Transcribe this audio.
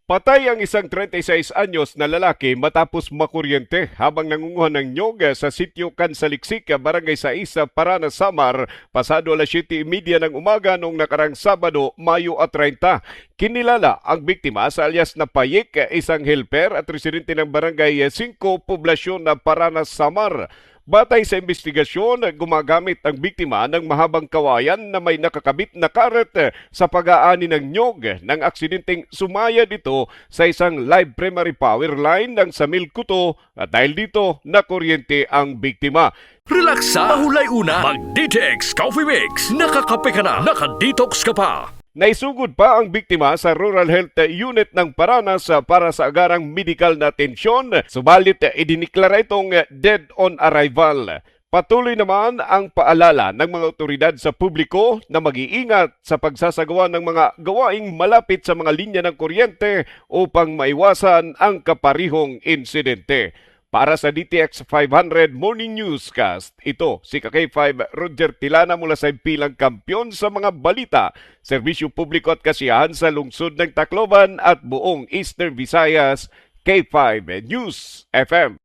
Patay ang isang 36 anyos na lalaki matapos makuryente habang nangunguha ng nyog sa sitio Kansaliksik, Barangay Saisa, Paranas, Samar, pasado alas 7:30 ng umaga noong nakarang Sabado, Mayo 30. Kinilala ang biktima sa alias na Payik, isang helper at residente ng Barangay 5, poblasyon na Paranas, Samar. Batay sa investigasyon, gumagamit ang biktima ng mahabang kawayan na may nakakabit na karet sa pag-aani ng nyog ng aksidenteng sumaya dito sa isang live primary power line ng Samil Kuto at dahil dito nakuryente ang biktima. Relax sa mahulay una. Mag-Detox Coffee Mix. Nakakape ka na, naka-detox ka pa. Naisugod pa ang biktima sa Rural Health Unit ng Paranas para sa agarang medikal na atensyon, subalit idiniklara itong dead on arrival. Patuloy naman ang paalala ng mga otoridad sa publiko na mag-iingat sa pagsasagawa ng mga gawaing malapit sa mga linya ng kuryente upang maiwasan ang kaparihong insidente. Para sa DTX 500 Morning Newscast, ito si K5 Roger Tilana mula sa pilang kampiyon sa mga balita, serbisyo publiko at kasiyahan sa lungsod ng Tacloban at buong Eastern Visayas, K5 News FM.